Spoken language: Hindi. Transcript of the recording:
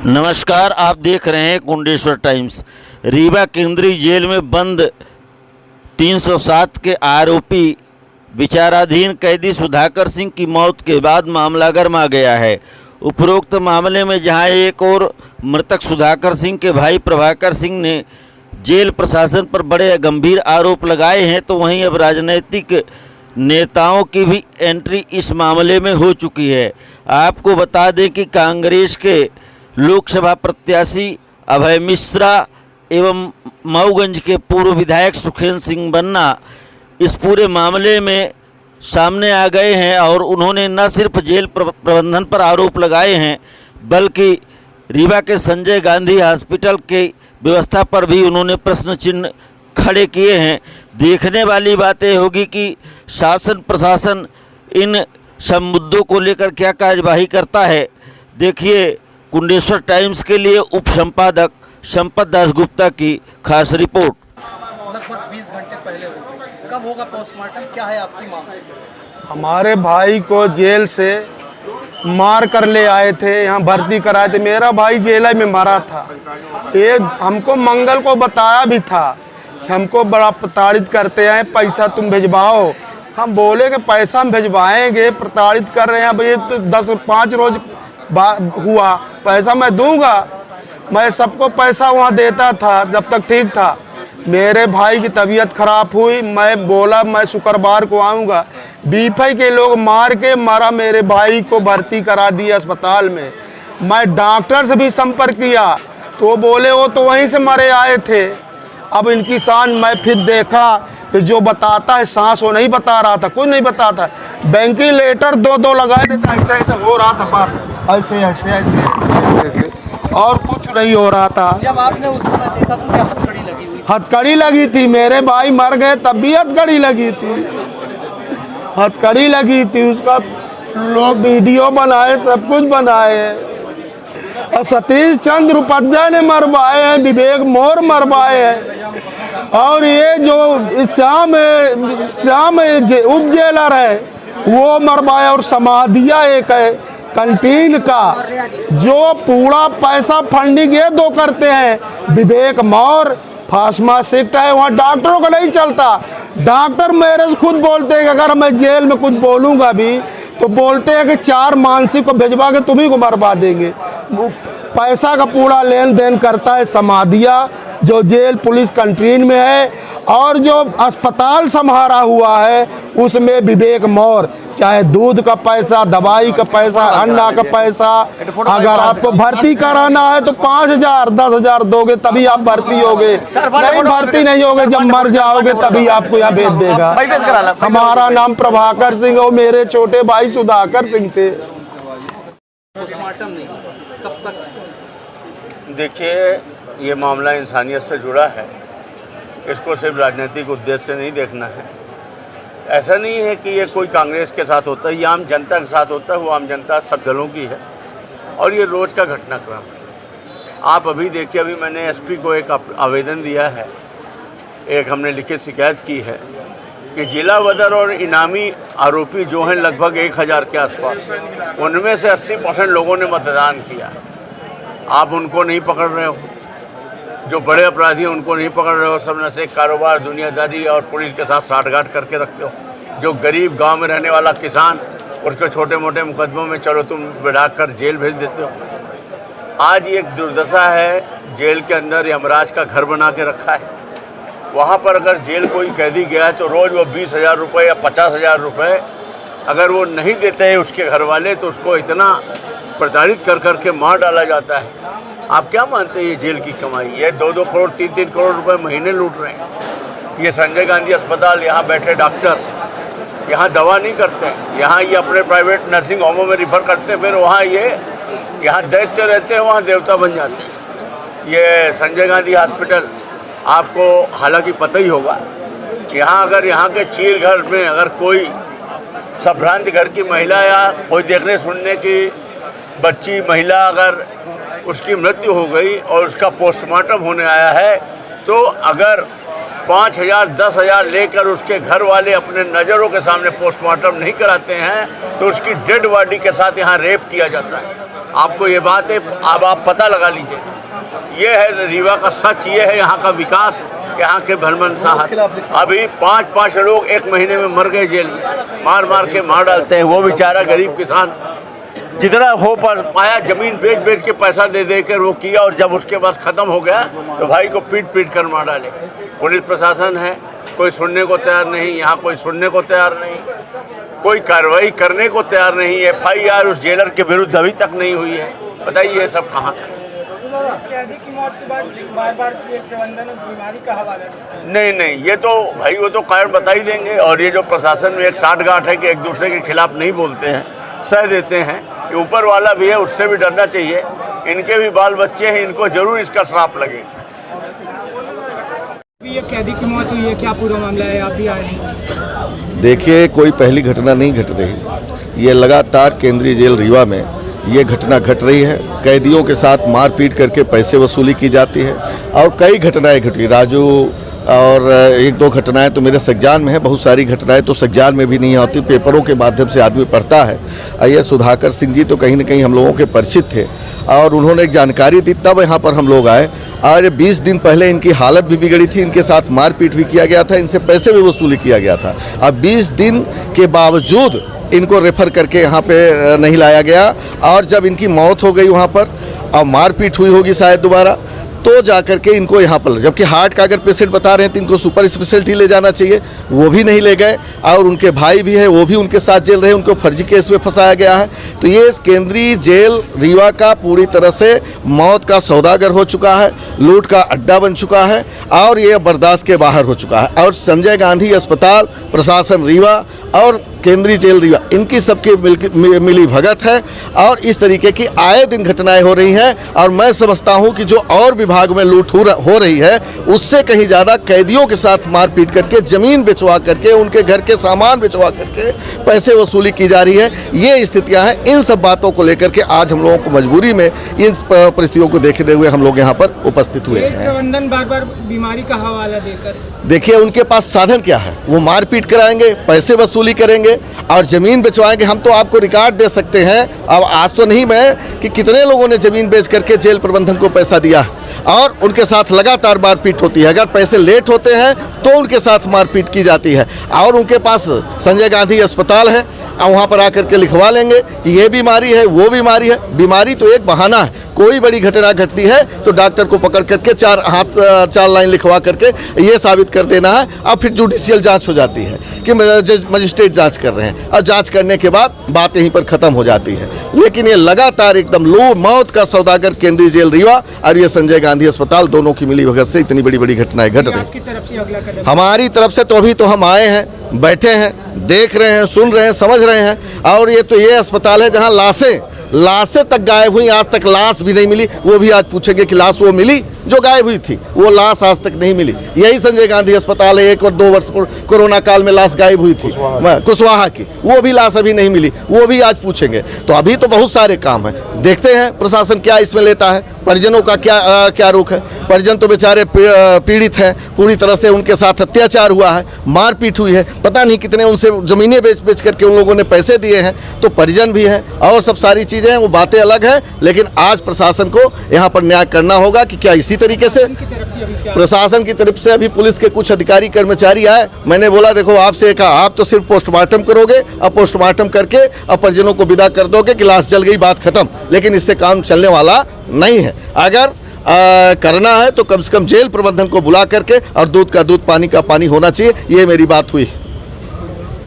नमस्कार, आप देख रहे हैं कुंडेश्वर टाइम्स। रीवा केंद्रीय जेल में बंद 307 के आरोपी विचाराधीन कैदी सुधाकर सिंह की मौत के बाद मामला गरमा गया है। उपरोक्त मामले में जहां एक और मृतक सुधाकर सिंह के भाई प्रभाकर सिंह ने जेल प्रशासन पर बड़े गंभीर आरोप लगाए हैं, तो वहीं अब राजनीतिक नेताओं की भी एंट्री इस मामले में हो चुकी है। आपको बता दें कि कांग्रेस के लोकसभा प्रत्याशी अभय मिश्रा एवं मऊगंज के पूर्व विधायक सुखेंद्र सिंह बन्ना इस पूरे मामले में सामने आ गए हैं और उन्होंने न सिर्फ जेल प्रबंधन पर आरोप लगाए हैं, बल्कि रीवा के संजय गांधी हॉस्पिटल के व्यवस्था पर भी उन्होंने प्रश्न चिन्ह खड़े किए हैं। देखने वाली बात यह होगी कि शासन प्रशासन इन सब मुद्दों को लेकर क्या कार्यवाही करता है। देखिए, कुंडेश्वर टाइम्स के लिए उप संपादक संपत दास गुप्ता की खास रिपोर्ट। लगभग 20 घंटे पहले कब होगा पोस्टमार्टम, क्या है आपकी मांग? हमारे भाई को जेल से मार कर ले आए थे, यहाँ भर्ती कराए थे। मेरा भाई जेल में मरा था। ये हमको मंगल को बताया भी था कि हमको बड़ा प्रताड़ित करते हैं, पैसा तुम भिजवाओ। हम बोले कि पैसा हम भिजवाएंगे, प्रताड़ित कर रहे हैं भाई, तो 10-5 रोज हुआ, पैसा मैं दूंगा। मैं सबको पैसा वहाँ देता था जब तक ठीक था। मेरे भाई की तबीयत खराब हुई, मैं बोला मैं शुक्रवार को आऊँगा। बीफाई के लोग मार के मारा, मेरे भाई को भर्ती करा दिया अस्पताल में। मैं डॉक्टर से भी संपर्क किया तो बोले वो तो वहीं से मरे आए थे। अब इनकी शान मैं फिर देखा तो जो बताता है सांस वो नहीं बता रहा था, कुछ नहीं बताता। वेंटिलेटर 2-2 लगाए थे, ऐसे ऐसे हो रहा था, बस ऐसे ऐसे ऐसे ऐसे, और कुछ नहीं हो रहा था। जब आपने उस समय देखा तो क्या हथकड़ी लगी हुई? हथकड़ी लगी थी, मेरे भाई मर गए तब भी हथकड़ी लगी थी, हथकड़ी लगी थी। उसका लोग वीडियो बनाए, सब कुछ बनाए। और सतीश चंद्र उपाध्याय ने मरवाए हैं, विवेक मोर मरवाए हैं, और ये जो श्याम उप जेलर है वो मरवाया। और समाधिया एक है कंटीन का, जो पूरा पैसा फंडिंग ये 2 करते हैं, विवेक मौर। फार्मासिस्ट है, वहाँ डॉक्टरों का नहीं चलता। डॉक्टर मेरे से खुद बोलते हैं कि अगर मैं जेल में कुछ बोलूँगा भी तो बोलते हैं कि 4 मानसिक को भिजवा के तुम्ही को मरवा देंगे। पैसा का पूरा लेन देन करता है समाधिया, जो जेल पुलिस कंट्रीन में है। और जो अस्पताल संभाला हुआ है उसमें विवेक मौर। चाहे दूध का पैसा, दवाई का पैसा, अंडा का पैसा, अगर आपको भर्ती कराना है तो 5,000 10,000 दोगे तभी आप भर्ती होगे, नहीं भर्ती नहीं होगे, जब मर जाओगे तभी आपको यहाँ भेज देगा। हमारा नाम प्रभाकर सिंह और मेरे छोटे भाई सुधाकर सिंह थे। पोस्टमार्टम नहीं, कब तक? देखिए, ये मामला इंसानियत से जुड़ा है, इसको सिर्फ राजनीतिक उद्देश्य से नहीं देखना है। ऐसा नहीं है कि ये कोई कांग्रेस के साथ होता है, ये आम जनता के साथ होता है। वो आम जनता सब दलों की है और ये रोज़ का घटनाक्रम है। आप अभी देखिए, अभी मैंने एसपी को एक आवेदन दिया है, एक हमने लिखित शिकायत की है कि जिला बदर और इनामी आरोपी जो हैं लगभग 1000 के आसपास, उनमें से 80% लोगों ने मतदान किया। आप उनको नहीं पकड़ रहे हो, जो बड़े अपराधी हैं उनको नहीं पकड़ रहे हो, सब नशे कारोबार, दुनियादारी और पुलिस के साथ साठगांठ करके रखते हो। जो गरीब गांव में रहने वाला किसान, उसके छोटे मोटे मुकदमों में चलो तुम बढ़ा कर जेल भेज देते हो। आज ये एक दुर्दशा है, जेल के अंदर यमराज का घर बना के रखा है। वहाँ पर अगर जेल कोई कैदी गया है तो रोज़ वो 20,000 रुपये या 50,000 रुपये अगर वो नहीं देते हैं उसके घर वाले, तो उसको इतना प्रताड़ित कर करके मार डाला जाता है। आप क्या मानते हैं ये जेल की कमाई? ये 2-2 करोड़ 3-3 करोड़ रुपए महीने लूट रहे हैं। ये संजय गांधी अस्पताल, यहाँ बैठे डॉक्टर यहाँ दवा नहीं करते हैं, यहाँ ये अपने प्राइवेट नर्सिंग होमों में रिफ़र करते हैं, फिर वहाँ ये यहाँ दैत्य रहते हैं, वहाँ देवता बन जाते हैं। ये संजय गांधी हॉस्पिटल, आपको हालांकि पता ही होगा, यहाँ अगर यहाँ के चीर घर में अगर कोई संभ्रांत घर की महिला या कोई देखने सुनने की बच्ची महिला अगर उसकी मृत्यु हो गई और उसका पोस्टमार्टम होने आया है, तो अगर 5,000 10,000 लेकर उसके घर वाले अपने नज़रों के सामने पोस्टमार्टम नहीं कराते हैं तो उसकी डेड बॉडी के साथ यहाँ रेप किया जाता है। आपको ये बात है, अब आप पता लगा लीजिए। ये है रीवा का सच, ये है यहाँ का विकास, यहाँ के भलमनसाहत। अभी 5-5 लोग 1 महीने में मर गए जेल में, मार के मार डालते हैं। वो बेचारा गरीब किसान जितना हो पाया ज़मीन बेच के पैसा दे कर वो किया, और जब उसके पास ख़त्म हो गया तो भाई को पीट कर मार डाले। पुलिस प्रशासन है, कोई सुनने को तैयार नहीं, यहाँ कोई सुनने को तैयार नहीं, कोई कार्रवाई करने को तैयार नहीं। FIR उस जेलर के विरुद्ध अभी तक नहीं हुई है। बताइए ये सब कहाँ का? कैदी की मौत के बाद बार-बार प्रबंधन बीमारी का हवाला नहीं, ये तो भाई वो तो कारण बता ही देंगे। और ये जो प्रशासन में एक साठगांठ है कि एक दूसरे के खिलाफ नहीं बोलते हैं, सह देते हैं, ये ऊपर वाला भी है, उससे भी डरना चाहिए। इनके भी बाल बच्चे हैं, इनको जरूर इसका श्राप लगे। ये कैदी की मौत हुई है, क्या पूरा मामला है? आप भी आए हैं। देखिए, कोई पहली घटना नहीं घट रही, ये लगातार केंद्रीय जेल रीवा में ये घटना घट रही है। कैदियों के साथ मारपीट करके पैसे वसूली की जाती है और कई घटनाएं घटी। राजू और 1-2 घटनाएं तो मेरे संज्ञान में है, बहुत सारी घटनाएं तो संज्ञान में भी नहीं आती, पेपरों के माध्यम से आदमी पढ़ता है। ये सुधाकर सिंह जी तो कहीं न कहीं हम लोगों के परिचित थे और उन्होंने एक जानकारी दी, तब यहाँ पर हम लोग आए। और 20 दिन पहले इनकी हालत भी बिगड़ी थी, इनके साथ मारपीट भी किया गया था, इनसे पैसे भी वसूली किया गया था। अब 20 दिन के बावजूद इनको रेफर करके यहाँ पे नहीं लाया गया, और जब इनकी मौत हो गई वहाँ पर और मारपीट हुई होगी शायद दोबारा, तो जाकर के इनको यहाँ पर, जबकि हार्ट का अगर पेशेंट बता रहे हैं तो इनको सुपर स्पेशलिटी ले जाना चाहिए, वो भी नहीं ले गए। और उनके भाई भी है, वो भी उनके साथ जेल रहे, उनको फर्जी केस में फंसाया गया है। तो ये केंद्रीय जेल रीवा का पूरी तरह से मौत का सौदागर हो चुका है, लूट का अड्डा बन चुका है और ये बर्दाश्त के बाहर हो चुका है। और संजय गांधी अस्पताल, प्रशासन रीवा और केंद्रीय जेल रीवा, इनकी सबकी मिली भगत है और इस तरीके की आए दिन घटनाएं हो रही हैं। और मैं समझता हूं कि जो और विभाग में लूट हो रही है, उससे कहीं ज़्यादा कैदियों के साथ मारपीट करके, ज़मीन बेचवा करके, उनके घर के सामान बेचवा करके पैसे वसूली की जा रही है। ये स्थितियां हैं। इन सब बातों को लेकर के आज हम लोगों को मजबूरी में इन परिस्थितियों को देखते हुए हम लोग यहाँ पर उपस्थित हुए हैं। प्रबंधन बार-बार बीमारी का हवाला देकर, देखिए उनके पास साधन क्या है, वो मारपीट कराएंगे, पैसे वसूली करेंगे और ज़मीन बेचवाएंगे। हम तो आपको रिकॉर्ड दे सकते हैं, अब आज तो नहीं मैं, कि कितने लोगों ने ज़मीन बेच करके जेल प्रबंधन को पैसा दिया है और उनके साथ लगातार मारपीट होती है। अगर पैसे लेट होते हैं तो उनके साथ मारपीट की जाती है। और उनके पास संजय गांधी अस्पताल है, और वहाँ पर आकर के लिखवा लेंगे कि ये बीमारी है, वो बीमारी है। बीमारी तो एक बहाना है, कोई बड़ी घटना घटती है तो डॉक्टर को पकड़ करके 4 लाइन लिखवा करके ये साबित कर देना है, अब फिर जुडिशियल जांच हो जाती है कि मजिस्ट्रेट जांच कर रहे हैं और जांच करने के बाद बात यहीं पर ख़त्म हो जाती है। लेकिन ये लगातार एकदम मौत का सौदागर केंद्रीय जेल रीवा और ये संजय गांधी अस्पताल, दोनों की मिली भगत से इतनी बड़ी बड़ी घटनाएं घट रही। आपकी तरफ से अगला कदम? हमारी तरफ से तो अभी तो हम आए हैं, बैठे हैं, देख रहे हैं, सुन रहे हैं, समझ रहे हैं। और ये अस्पताल है जहां लाशें तक गायब हुई, आज तक लाश भी नहीं मिली। वो भी आज पूछेंगे कि लाश वो मिली जो गायब हुई थी, वो लाश आज तक नहीं मिली। यही संजय गांधी अस्पताल है, 1 और 2 वर्ष कोरोना काल में लाश गायब हुई थी कुशवाहा की, वो भी लाश अभी नहीं मिली, वो भी आज पूछेंगे। तो अभी तो बहुत सारे काम हैं, देखते हैं प्रशासन क्या इसमें लेता है, परिजनों का क्या रुख है। परिजन तो बेचारे पीड़ित हैं, पूरी तरह से उनके साथ अत्याचार हुआ है, मारपीट हुई है, पता नहीं कितने उनसे ज़मीनें बेच करके उन लोगों ने पैसे दिए हैं। तो परिजन भी हैं और सब सारी चीज़ें हैं, वो बातें अलग हैं। लेकिन आज प्रशासन को यहाँ पर न्याय करना होगा कि क्या इसी तरीके से प्रशासन की तरफ से अभी पुलिस के कुछ अधिकारी कर्मचारी आए। मैंने बोला देखो, आपसे कहा आप तो सिर्फ पोस्टमार्टम करोगे, अब पोस्टमार्टम करके अब परिजनों को विदा कर दोगे कि लाश जल गई, बात खत्म। लेकिन इससे काम चलने वाला नहीं है। अगर करना है तो कम से कम जेल प्रबंधन को बुला करके और दूध का दूध, पानी का पानी होना चाहिए। ये मेरी बात हुई।